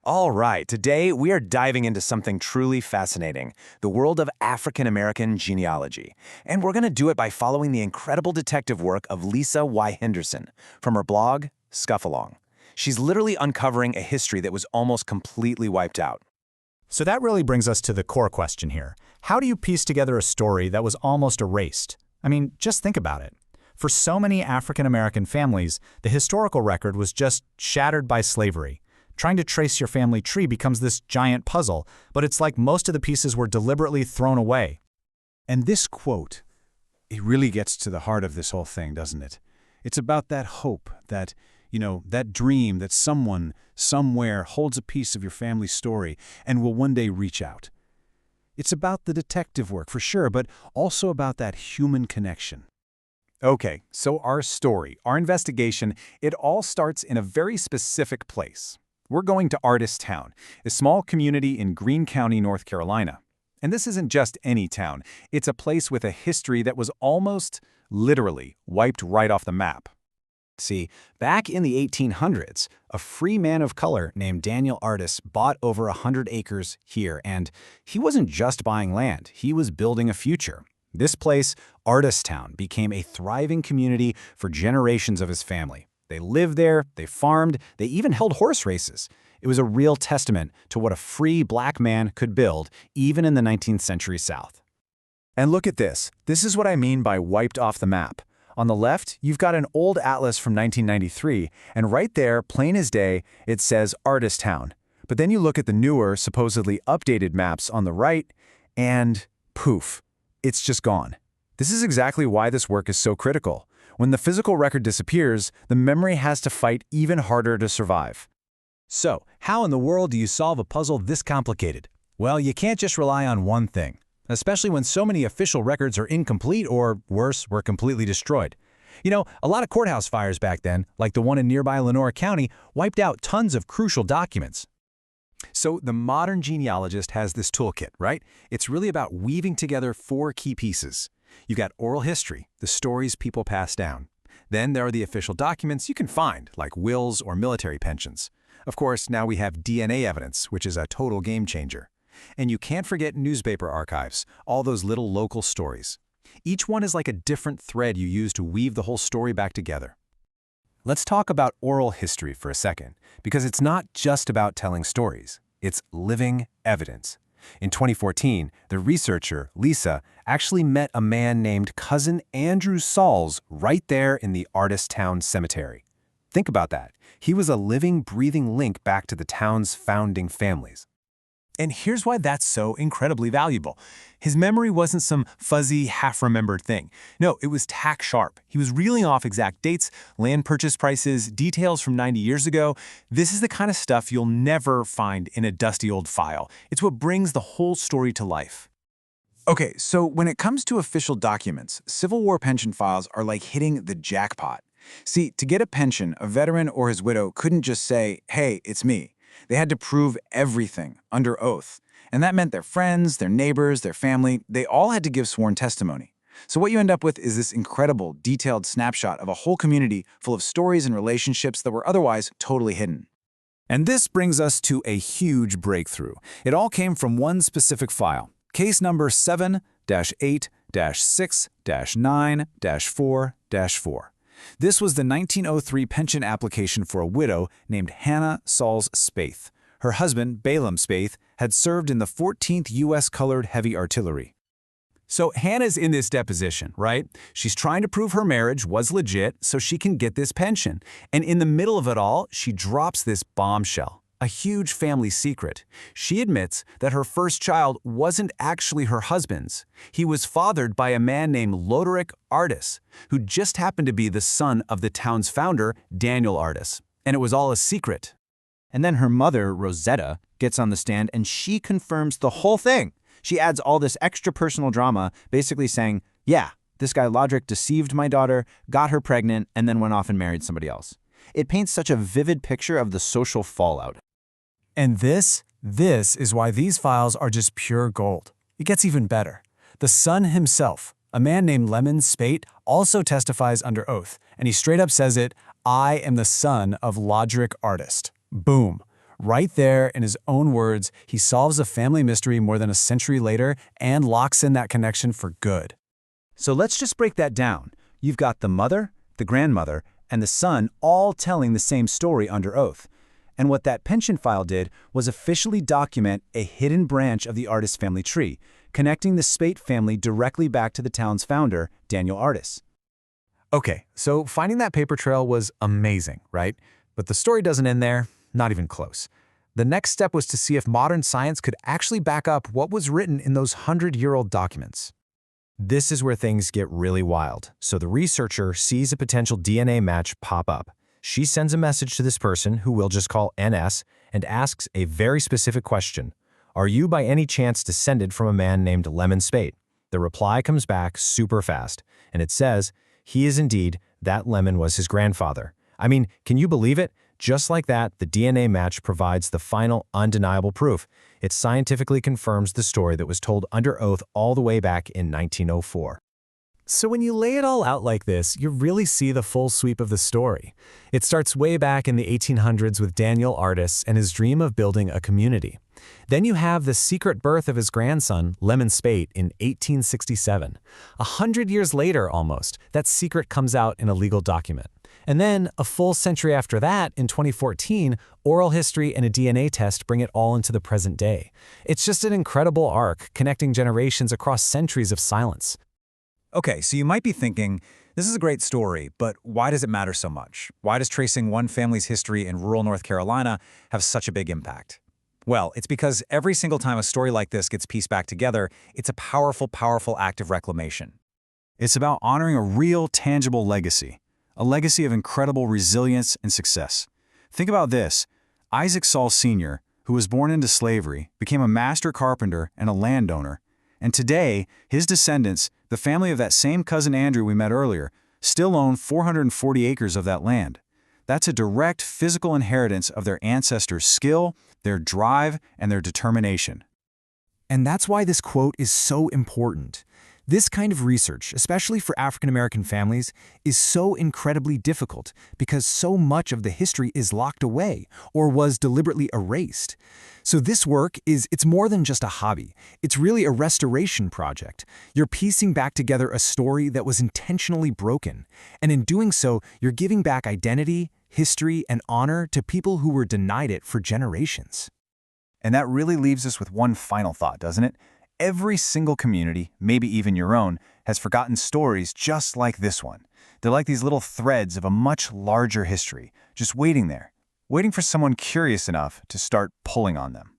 All right, today we are diving into something truly fascinating, the world of African American genealogy. And we're going to do it by following the incredible detective work of Lisa Y. Henderson from her blog, Scuff Along. She's literally uncovering a history that was almost completely wiped out. So that really brings us to the core question here. How do you piece together a story that was almost erased? I mean, just think about it. For so many African American families, the historical record was just shattered by slavery. Trying to trace your family tree becomes this giant puzzle, but it's like most of the pieces were deliberately thrown away. And this quote, it really gets to the heart of this whole thing, doesn't it? It's about that hope, that dream that someone, somewhere holds a piece of your family's story and will one day reach out. It's about the detective work, for sure, but also about that human connection. Okay, so our story, our investigation, it all starts in a very specific place. We're going to Artis town, a small community in Greene County, North Carolina. And this isn't just any town. It's a place with a history that was almost, literally, wiped right off the map. See, back in the 1800s, a free man of color named Daniel Artis bought over 100 acres here, and he wasn't just buying land, he was building a future. This place, Artis Town, became a thriving community for generations of his family. They lived there, they farmed, they even held horse races. It was a real testament to what a free black man could build, even in the 19th century South. And look at this. This is what I mean by wiped off the map. On the left, you've got an old atlas from 1993, and right there, plain as day, it says Artis Town. But then you look at the newer, supposedly updated maps on the right, and poof, it's just gone. This is exactly why this work is so critical. When the physical record disappears, the memory has to fight even harder to survive. So, how in the world do you solve a puzzle this complicated? Well, you can't just rely on one thing, especially when so many official records are incomplete or, worse, were completely destroyed. You know, a lot of courthouse fires back then, like the one in nearby Lenoir County, wiped out tons of crucial documents. So the modern genealogist has this toolkit, right? It's really about weaving together four key pieces. You've got oral history, the stories people pass down. Then there are the official documents you can find, like wills or military pensions. Of course, now we have DNA evidence, which is a total game changer. And you can't forget newspaper archives, all those little local stories. Each one is like a different thread you use to weave the whole story back together. Let's talk about oral history for a second, because it's not just about telling stories. It's living evidence. In 2014, the researcher, Lisa, actually met a man named Cousin Andrew Sauls right there in the Artis Town Cemetery. Think about that. He was a living, breathing link back to the town's founding families. And here's why that's so incredibly valuable. His memory wasn't some fuzzy, half-remembered thing. No, it was tack sharp. He was reeling off exact dates, land purchase prices, details from 90 years ago. This is the kind of stuff you'll never find in a dusty old file. It's what brings the whole story to life. Okay, so when it comes to official documents, Civil War pension files are like hitting the jackpot. See, to get a pension, a veteran or his widow couldn't just say, "Hey, it's me." They had to prove everything under oath. And that meant their friends, their neighbors, their family, they all had to give sworn testimony. So what you end up with is this incredible, detailed snapshot of a whole community full of stories and relationships that were otherwise totally hidden. And this brings us to a huge breakthrough. It all came from one specific file, case number 7-8-6-9-4-4. This was the 1903 pension application for a widow named Hannah Sauls Speight. Her husband, Balaam Speight, had served in the 14th U.S. Colored Heavy Artillery. So Hannah's in this deposition, right? She's trying to prove her marriage was legit so she can get this pension. And in the middle of it all, she drops this bombshell, a huge family secret. She admits that her first child wasn't actually her husband's. He was fathered by a man named Loderick Artis, who just happened to be the son of the town's founder, Daniel Artis. And it was all a secret. And then her mother, Rosetta, gets on the stand and she confirms the whole thing. She adds all this extra personal drama, basically saying, yeah, this guy Loderick deceived my daughter, got her pregnant, and then went off and married somebody else. It paints such a vivid picture of the social fallout. And this is why these files are just pure gold. It gets even better. The son himself, a man named Lemon Speight, also testifies under oath, and he straight up says it, "I am the son of Loderick Artis." Boom. Right there, in his own words, he solves a family mystery more than a century later and locks in that connection for good. So let's just break that down. You've got the mother, the grandmother, and the son all telling the same story under oath. And what that pension file did was officially document a hidden branch of the Artis family tree, connecting the Speight family directly back to the town's founder, Daniel Artis. Okay, so finding that paper trail was amazing, right? But the story doesn't end there, not even close. The next step was to see if modern science could actually back up what was written in those 100-year-old documents. This is where things get really wild. So the researcher sees a potential DNA match pop up. She sends a message to this person, who we'll just call NS, and asks a very specific question. Are you by any chance descended from a man named Lemon Speight? The reply comes back super fast, and it says, he is indeed, that Lemon was his grandfather. I mean, can you believe it? Just like that, the DNA match provides the final, undeniable proof. It scientifically confirms the story that was told under oath all the way back in 1904. So when you lay it all out like this, you really see the full sweep of the story. It starts way back in the 1800s with Daniel Artis and his dream of building a community. Then you have the secret birth of his grandson, Lemon Speight, in 1867. 100 years later, almost, that secret comes out in a legal document. And then, a full century after that, in 2014, oral history and a DNA test bring it all into the present day. It's just an incredible arc, connecting generations across centuries of silence. Okay, so you might be thinking, this is a great story, but why does it matter so much? Why does tracing one family's history in rural North Carolina have such a big impact? Well, it's because every single time a story like this gets pieced back together, it's a powerful, powerful act of reclamation. It's about honoring a real, tangible legacy, a legacy of incredible resilience and success. Think about this. Isaac Saul Sr., who was born into slavery, became a master carpenter and a landowner, and today, his descendants, the family of that same cousin Andrew we met earlier, still own 440 acres of that land. That's a direct physical inheritance of their ancestors' skill, their drive, and their determination. And that's why this quote is so important. This kind of research, especially for African American families, is so incredibly difficult because so much of the history is locked away or was deliberately erased. So this work it's more than just a hobby. It's really a restoration project. You're piecing back together a story that was intentionally broken. And in doing so, you're giving back identity, history, and honor to people who were denied it for generations. And that really leaves us with one final thought, doesn't it? Every single community, maybe even your own, has forgotten stories just like this one. They're like these little threads of a much larger history, just waiting there, waiting for someone curious enough to start pulling on them.